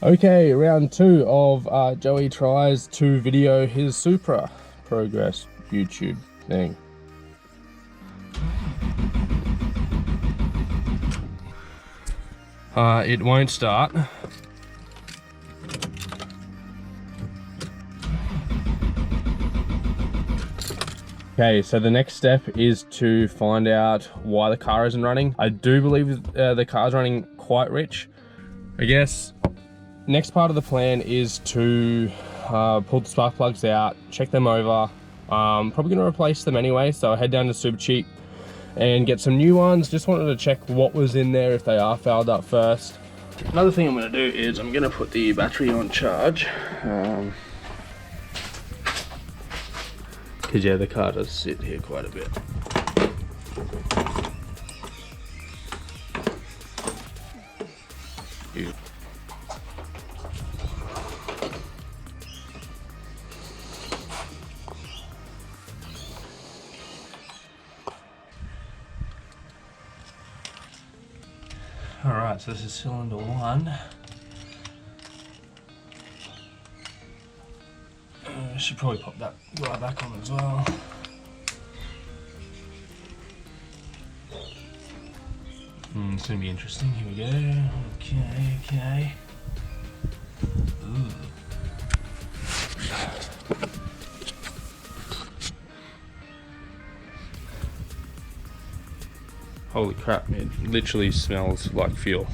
Okay, round 2 of Joey tries to video his Supra progress YouTube thing. It won't start. Okay, so the next step is to find out why the car isn't running. I do believe the car's running quite rich. I guess next part of the plan is to pull the spark plugs out, check them over. Probably gonna replace them anyway, so I head down to Super Cheap and get some new ones. Just wanted to check what was in there, if they are fouled up first. Another thing I'm gonna do is I'm gonna put the battery on charge. Cause yeah, the car does sit here quite a bit. Alright, so this is cylinder 1. I should probably pop that guy back on as well. It's gonna be interesting. Here we go. Okay. Ooh. Holy crap, it literally smells like fuel.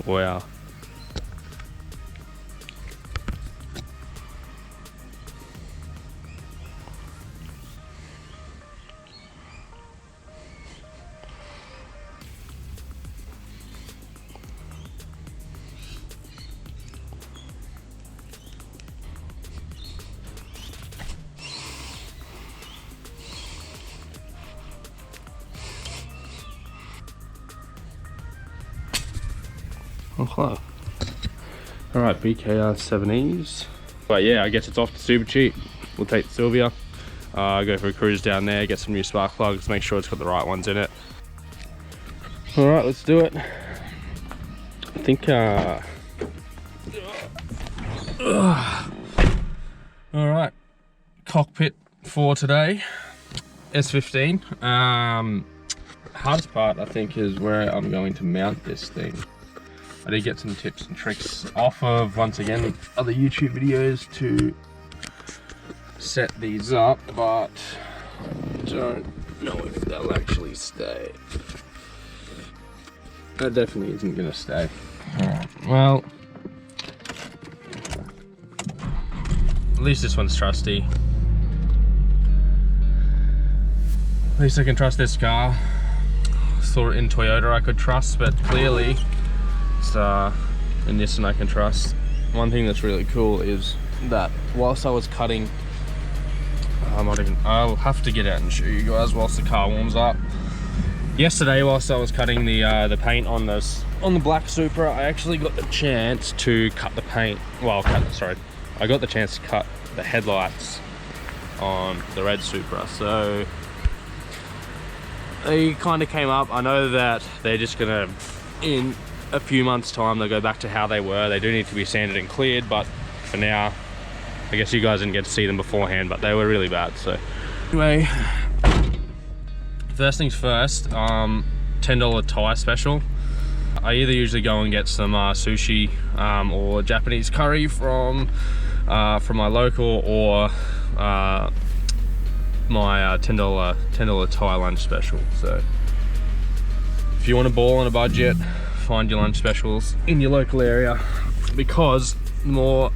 Wow. Oh, alright, BKR7Es. But yeah, I guess it's off to Super Cheap. We'll take Sylvia, go for a cruise down there, get some new spark plugs, make sure it's got the right ones in it. Alright, let's do it. I think, alright, cockpit for today, S15. Hardest part, I think, is where I'm going to mount this thing. I did get some tips and tricks off of, once again, other YouTube videos to set these up, but I don't know if they'll actually stay. That definitely isn't gonna stay. Alright, well, at least this one's trusty. At least I can trust this car. Thought in Toyota I could trust, but clearly it's in Nissan I can trust. One thing that's really cool is that whilst I was cutting, I'll have to get out and show you guys whilst the car warms up. Yesterday, whilst I was cutting the paint on the black Supra, I actually got the chance to cut the paint. Well, I got the chance to cut the headlights on the red Supra. So they kind of came up. I know that they're just gonna, in a few months time, they'll go back to how they were. They do need to be sanded and cleared, but for now, I guess you guys didn't get to see them beforehand, but they were really bad. So anyway, first things first, $10 Thai special. I either usually go and get some sushi or Japanese curry from my local, or my $10 Thai lunch special. So if you want to ball on a budget, find your lunch specials in your local area, because the more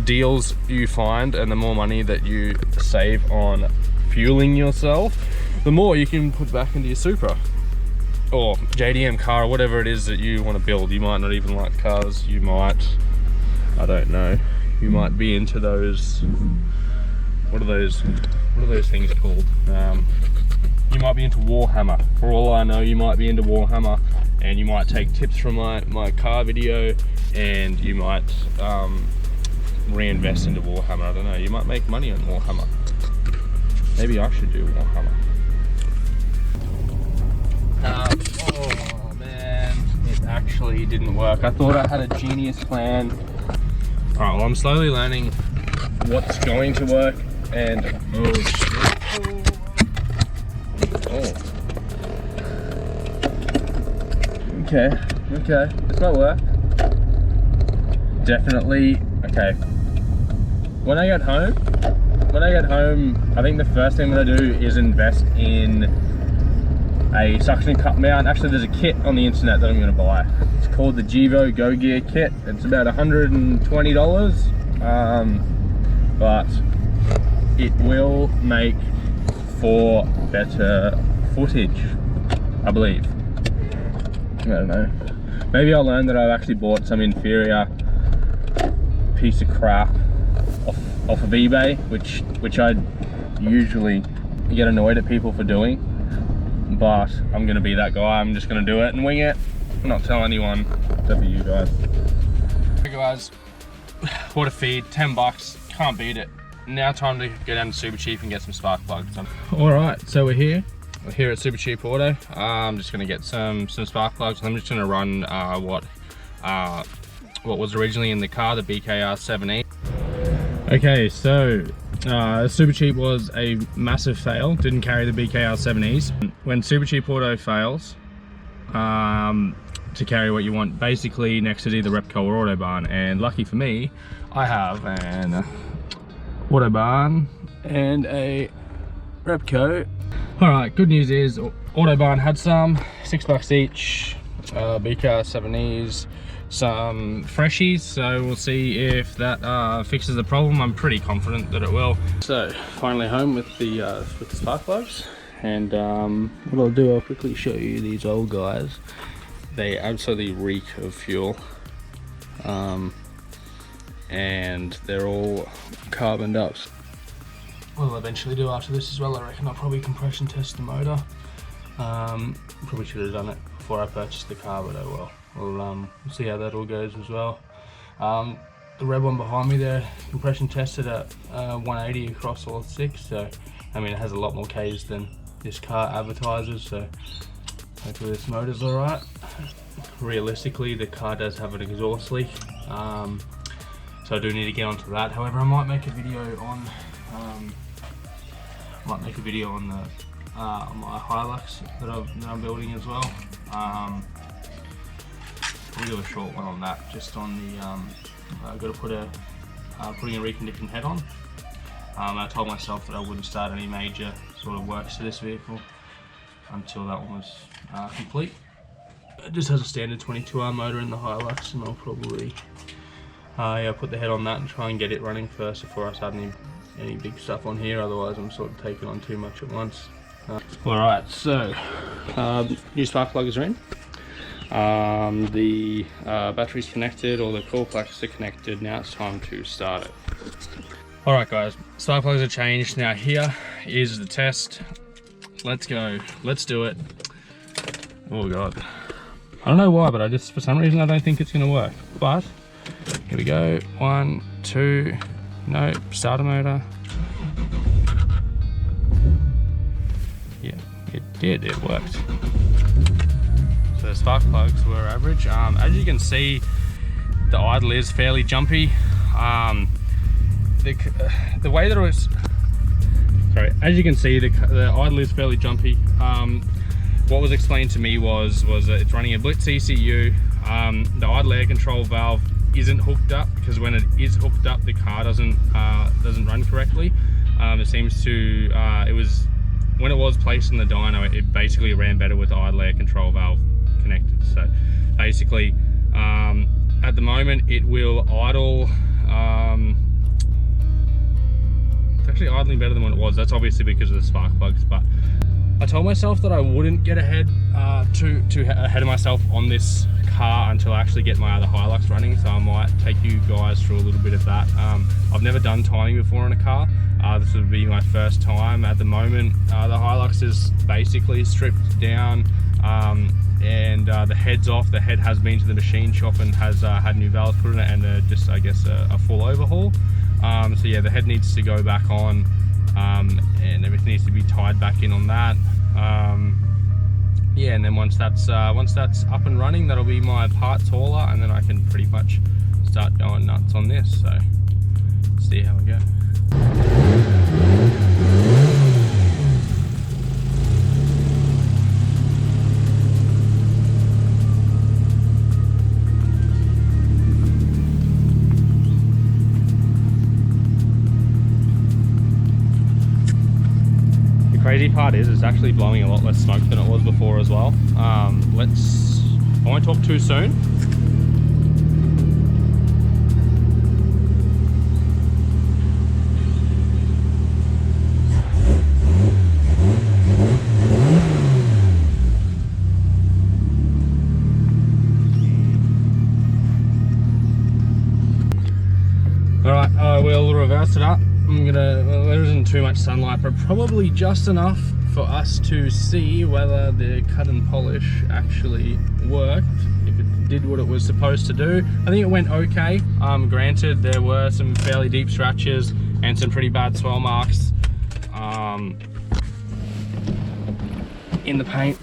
deals you find and the more money that you save on fueling yourself, the more you can put back into your Supra or JDM car, or whatever it is that you want to build. You might not even like cars, you might, I don't know, you might be into those, what are those things called? You might be into Warhammer. For all I know, you might be into Warhammer, and you might take tips from my car video, and you might reinvest into Warhammer. I don't know, you might make money on Warhammer. Maybe I should do Warhammer. obviously didn't work. I thought I had a genius plan. All right, well, I'm slowly learning what's going to work, and oh shit. Oh. Okay, this might work. Definitely, okay. When I get home, I think the first thing I'm gonna do is invest in a suction cup mount. Actually, there's a kit on the internet that I'm gonna buy. It's called the Jevo Go Gear kit. It's about $120, but it will make for better footage, I believe. I don't know. Maybe I'll learn that I've actually bought some inferior piece of crap off of eBay, which I usually get annoyed at people for doing, but I'm gonna be that guy. I'm just gonna do it and wing it. I'm not telling anyone except for you guys. Hey guys, what a feed, 10 bucks, can't beat it. Now time to go down to Super Cheap and get some spark plugs. All right, so we're here at Super Cheap Auto. I'm just gonna get some spark plugs. I'm just gonna run what was originally in the car, the BKR80. Okay, so Super Cheap was a massive fail. Didn't carry the BKR70s. When Super Cheap Auto fails to carry what you want, basically next is either Repco or Autobahn. And lucky for me, I have an Autobahn and a Repco. All right, good news is Autobahn had some, $6 each, BKR70s, some freshies, so we'll see if that fixes the problem. I'm pretty confident that it will. So finally home with the spark plugs, and what I'll do, I'll quickly show you these old guys. They absolutely reek of fuel, and they're all carboned up. What I'll eventually do after this as well, I reckon I'll probably compression test the motor. Probably should have done it before I purchased the car, but oh well. We'll see how that all goes as well. The red one behind me there, compression tested at 180 across all 6, so I mean it has a lot more Ks than this car advertises, so hopefully this motor's alright. Realistically, the car does have an exhaust leak, so I do need to get onto that. However, I might make a video on on my Hilux that I'm building as well. We'll do a short one on that, just on the I've got to putting a reconditioned head on. I told myself that I wouldn't start any major sort of works to this vehicle until that one was complete. It just has a standard 22R motor in the Hilux, and I'll probably put the head on that and try and get it running first before I start any big stuff on here. Otherwise I'm sort of taking on too much at once. Alright, so new spark plugs are in. The battery's connected, all the coil plugs are connected. Now it's time to start it. Alright guys, spark plugs are changed. Now here is the test. Let's go, let's do it. Oh god, I don't know why, but for some reason I don't think it's gonna work. But here we go, 1, 2, no, starter motor. Yeah, it did, it worked. So the spark plugs were average. As you can see, the idle is fairly jumpy. The way that it was, sorry, as you can see, the idle is fairly jumpy. What was explained to me was that it's running a Blitz ECU. The idle air control valve isn't hooked up, because when it is hooked up, the car doesn't run correctly. It seems to, when it was placed in the dyno, it basically ran better with the idle air control valve connected. So basically, at the moment it will idle. It's actually idling better than what it was. That's obviously because of the spark plugs, but I told myself that I wouldn't get ahead ahead of myself on this car until I actually get my other Hilux running, so I might take you guys through a little bit of that. I've never done timing before in a car. This would be my first time. At the moment, the Hilux is basically stripped down, and the head's off. The head has been to the machine shop and has had new valves put in it, and just, I guess, a full overhaul. So yeah, the head needs to go back on, and everything needs to be tied back in on that. yeah, and then once that's up and running, that'll be my parts hauler, and then I can pretty much start going nuts on this. So see how we go. Crazy part is it's actually blowing a lot less smoke than it was before as well. I won't talk too soon. All right, I will reverse it up. Well, there isn't too much sunlight, but probably just enough for us to see whether the cut and polish actually worked, if it did what it was supposed to do. I think it went okay. Granted, there were some fairly deep scratches and some pretty bad swell marks in the paint.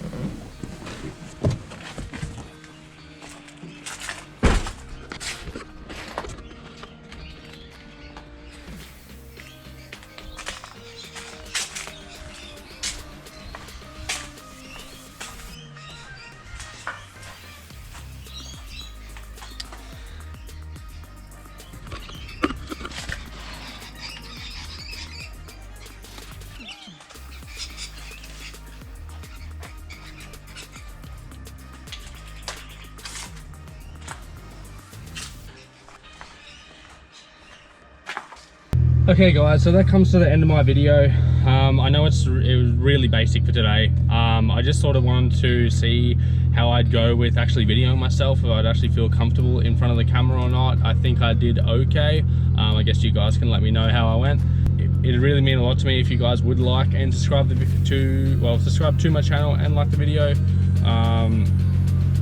Okay guys, so that comes to the end of my video. I know it was really basic for today. I just sort of wanted to see how I'd go with actually videoing myself, if I'd actually feel comfortable in front of the camera or not. I think I did okay. I guess you guys can let me know how I went. It'd really mean a lot to me if you guys would like and subscribe to my channel and like the video.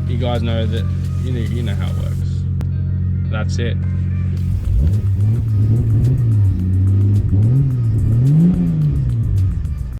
You guys know that you know how it works. That's it.